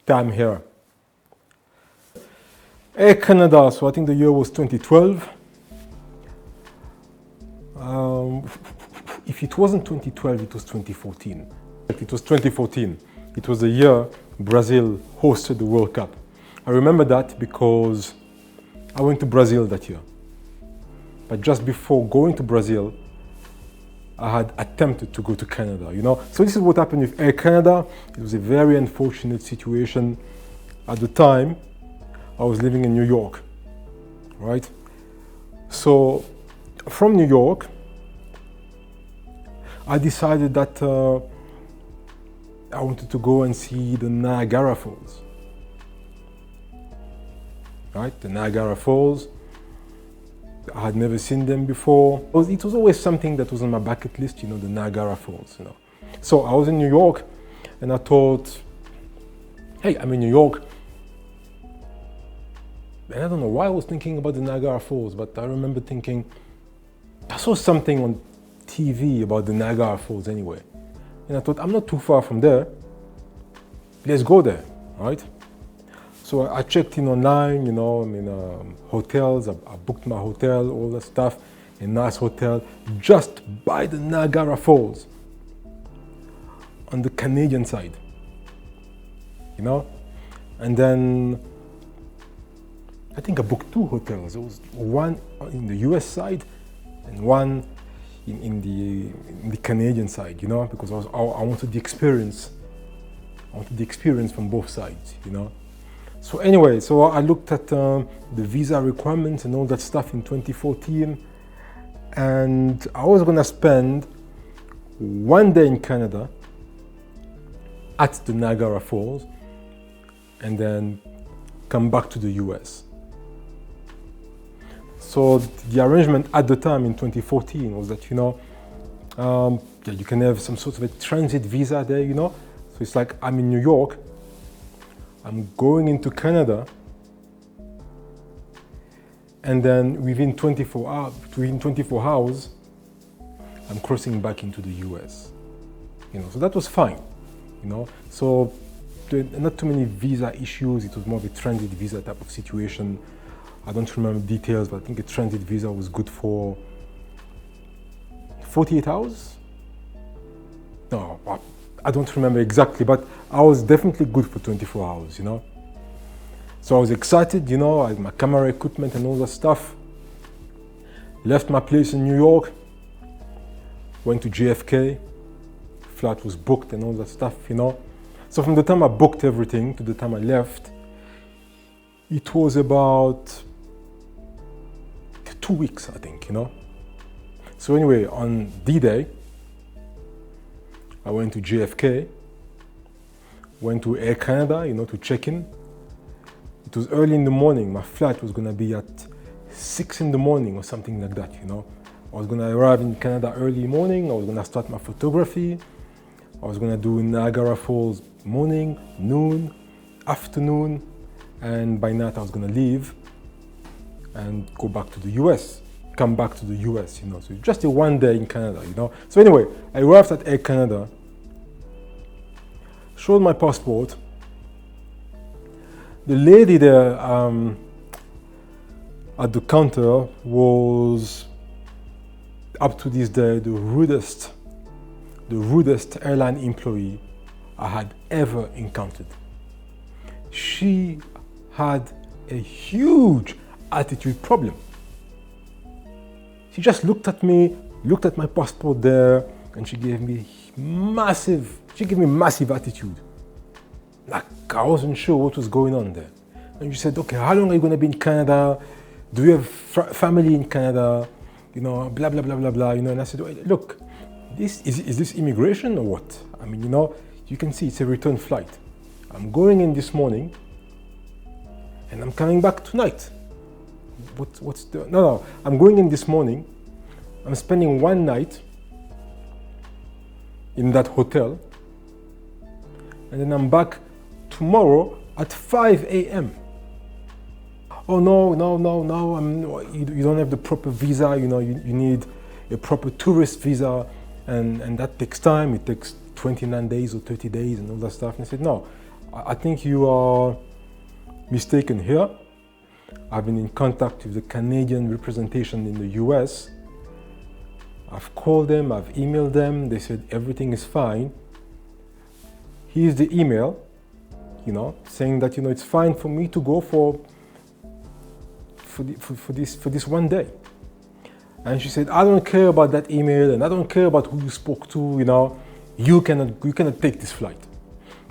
time here. Air Canada, so I think the year was 2012. If it wasn't 2012, it was 2014. It was 2014. It was the year Brazil hosted the World Cup. I remember that because I went to Brazil that year. But just before going to Brazil, I had attempted to go to Canada, you know. So this is what happened with Air Canada. It was a very unfortunate situation. At the time, I was living in New York, right? So from New York, I decided that I wanted to go and see the Niagara Falls, right? The Niagara Falls. I had never seen them before. It was always something that was on my bucket list, you know, the Niagara Falls, you know. So I was in New York and I thought, hey, I'm in New York. And I don't know why I was thinking about the Niagara Falls, but I remember thinking, I saw something on TV about the Niagara Falls anyway. And I thought, I'm not too far from there. Let's go there, right? So I checked in online, you know, hotels, I booked my hotel, all that stuff, a nice hotel, just by the Niagara Falls, on the Canadian side, you know? And then, I think I booked 2 hotels. There was one in the US side and one in the Canadian side, you know, because I wanted the experience. I wanted the experience from both sides, you know. So anyway, so I looked at the visa requirements and all that stuff in 2014, and I was gonna spend one day in Canada at the Niagara Falls and then come back to the US. So the arrangement at the time in 2014 was that, you know, you can have some sort of a transit visa there, you know. So it's like I'm in New York, I'm going into Canada, and then within 24 hours, I'm crossing back into the US. You know, so that was fine, you know. So not too many visa issues. It was more of a transit visa type of situation. I don't remember details, but I think a transit visa was good for 48 hours. No, I don't remember exactly, but I was definitely good for 24 hours, you know. So I was excited, you know, I had my camera equipment and all that stuff. Left my place in New York, went to JFK, flight was booked and all that stuff, you know. So from the time I booked everything to the time I left, it was about 2 weeks, I think, you know. So anyway, on D-Day, I went to JFK, went to Air Canada, you know, to check in. It was early in the morning. My flight was gonna be at 6 in the morning or something like that, you know. I was gonna arrive in Canada early morning. I was gonna start my photography. I was gonna do Niagara Falls morning, noon, afternoon, and by night I was gonna leave and go back to the US, come back to the US, you know. So just a one day in Canada, you know. So anyway, I arrived at Air Canada, showed my passport. The lady there at the counter was, up to this day, the rudest airline employee I had ever encountered. She had a huge attitude problem. She just looked at me, looked at my passport there, and she gave me massive attitude. Like I wasn't sure what was going on there. And she said, okay, how long are you going to be in Canada? Do you have family in Canada? You know, blah, blah, blah, blah, blah. You know, and I said, look, is this immigration or what? I mean, you know, you can see it's a return flight. I'm going in this morning and I'm coming back tonight. No, I'm going in this morning. I'm spending one night in that hotel. And then I'm back tomorrow at 5 a.m. Oh, no, you don't have the proper visa, you know, you need a proper tourist visa, and that takes time. It takes 29 days or 30 days and all that stuff. And I said, no, I think you are mistaken here. I've been in contact with the Canadian representation in the US. I've called them, I've emailed them, they said everything is fine. Here's the email, saying that, it's fine for me to go for this one day. And she said, I don't care about that email and I don't care about who you spoke to, you cannot take this flight.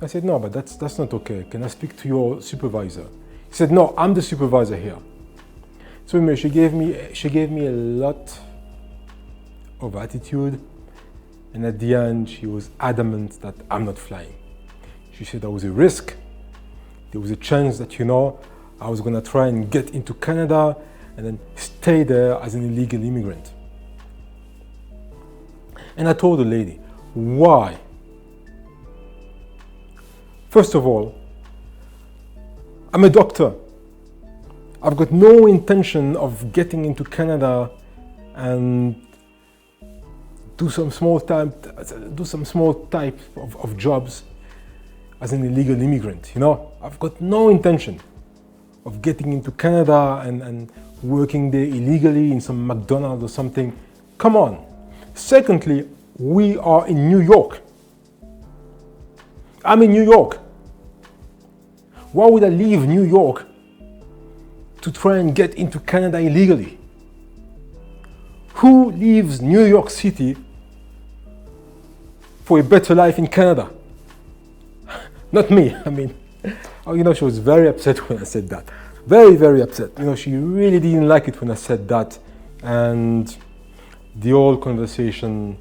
I said, no, but that's not okay. Can I speak to your supervisor? He said, no, I'm the supervisor here. So anyway, she gave me a lot of attitude, and at the end she was adamant that I'm not flying. She said there was a risk, there was a chance that I was gonna try and get into Canada and then stay there as an illegal immigrant. And I told the lady, why? First of all, I'm a doctor. I've got no intention of getting into Canada and do some small type of jobs as an illegal immigrant. I've got no intention of getting into Canada and working there illegally in some McDonald's or something. Come on. Secondly, we are in New York. I'm in New York. Why would I leave New York to try and get into Canada illegally? Who leaves New York City for a better life in Canada? Not me. She was very upset when I said that. Very, very upset. She really didn't like it when I said that. And the whole conversation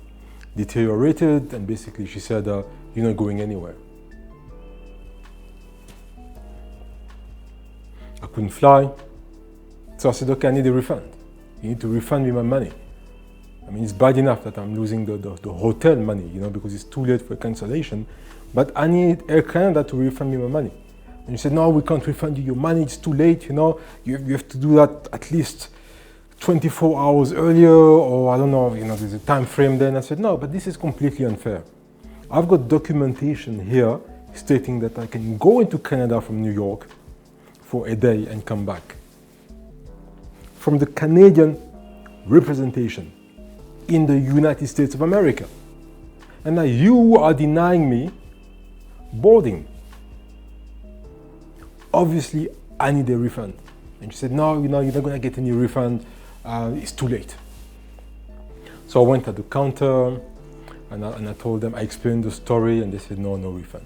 deteriorated, and basically she said, you're not going anywhere. I couldn't fly. So I said, okay, I need a refund. You need to refund me my money. It's bad enough that I'm losing the hotel money, because it's too late for cancellation. But I need Air Canada to refund me my money. And he said, no, we can't refund you your money. It's too late, You have to do that at least 24 hours earlier, or I don't know, there's a time frame then. I said, no, but this is completely unfair. I've got documentation here stating that I can go into Canada from New York for a day and come back. From the Canadian representation in the United States of America. And now you are denying me boarding. Obviously, I need a refund. And she said, no, you're not going to get any refund. It's too late. So I went at the counter and I told them, I explained the story, and they said, no refund.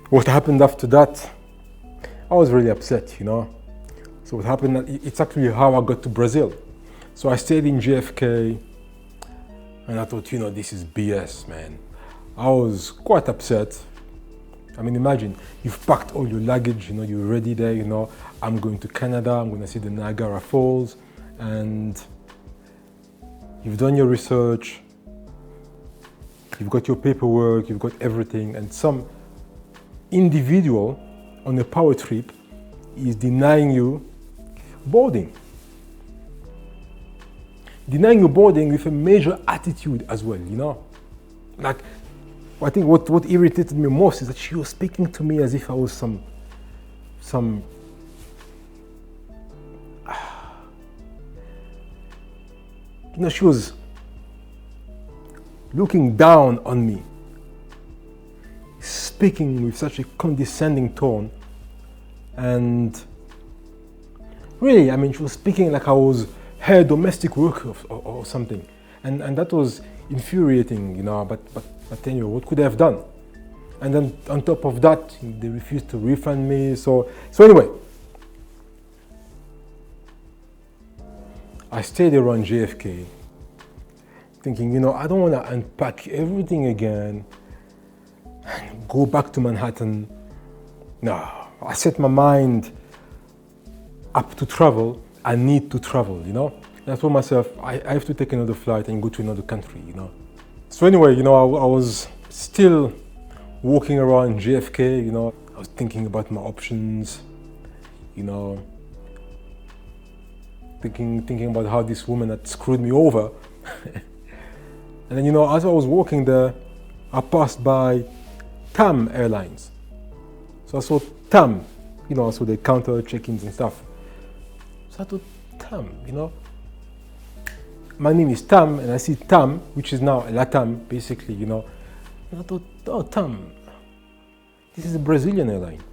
What happened after that, I was really upset, So what happened, it's actually how I got to Brazil. So I stayed in JFK, and I thought, this is BS, man. I was quite upset. Imagine, you've packed all your luggage, you're ready there, I'm going to Canada, I'm going to see the Niagara Falls, and you've done your research, you've got your paperwork, you've got everything, and some individual on a power trip is denying you boarding. Denying you boarding with a major attitude as well, Like, I think what irritated me most is that she was speaking to me as if I was some she was looking down on me, speaking with such a condescending tone, and really, she was speaking like I was her domestic worker or something, and that was infuriating, but anyway, what could I have done? And then on top of that, they refused to refund me, so anyway, I stayed around JFK thinking, I don't want to unpack everything again and go back to Manhattan. No, I set my mind up to travel. I need to travel, And I told myself, I have to take another flight and go to another country, So anyway, I was still walking around JFK, I was thinking about my options, thinking about how this woman had screwed me over. And then, as I was walking there, I passed by TAM Airlines. So I saw TAM, I saw the counter check-ins and stuff. So I thought, TAM, my name is Tam, and I see TAM, which is now LATAM, basically, And I thought, oh, TAM, this is a Brazilian airline.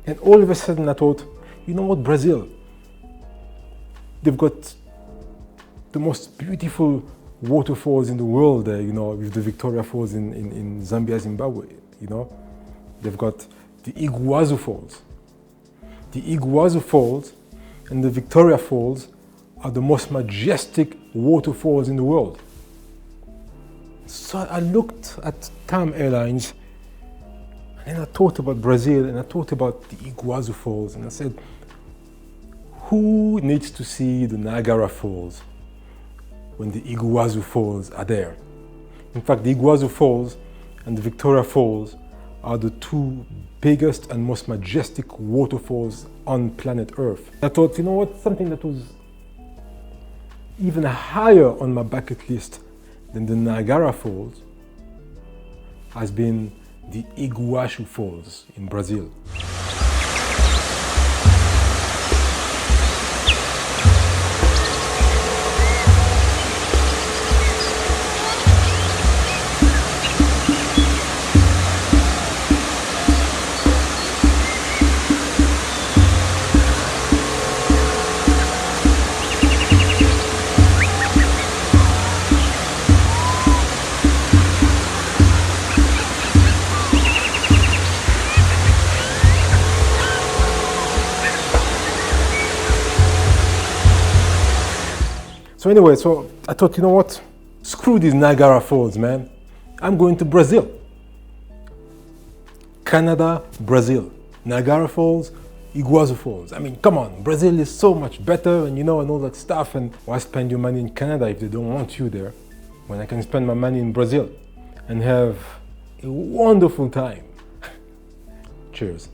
And all of a sudden I thought, you know what, Brazil, they've got the most beautiful waterfalls in the world there, with the Victoria Falls in Zambia, Zimbabwe, They've got the Iguazu Falls. The Iguazu Falls and the Victoria Falls are the most majestic waterfalls in the world. So I looked at TAM Airlines, and then I thought about Brazil, and I thought about the Iguazu Falls, and I said, who needs to see the Niagara Falls when the Iguazu Falls are there? In fact, the Iguazu Falls and the Victoria Falls are the two biggest and most majestic waterfalls on planet Earth. I thought, you know what, something that was even higher on my bucket list than the Niagara Falls has been the Iguazu Falls in Brazil. So anyway, I thought, you know what? Screw these Niagara Falls, man. I'm going to Brazil. Canada, Brazil. Niagara Falls, Iguazu Falls. I mean, come on, Brazil is so much better and all that stuff. And why spend your money in Canada if they don't want you there, when I can spend my money in Brazil and have a wonderful time? Cheers.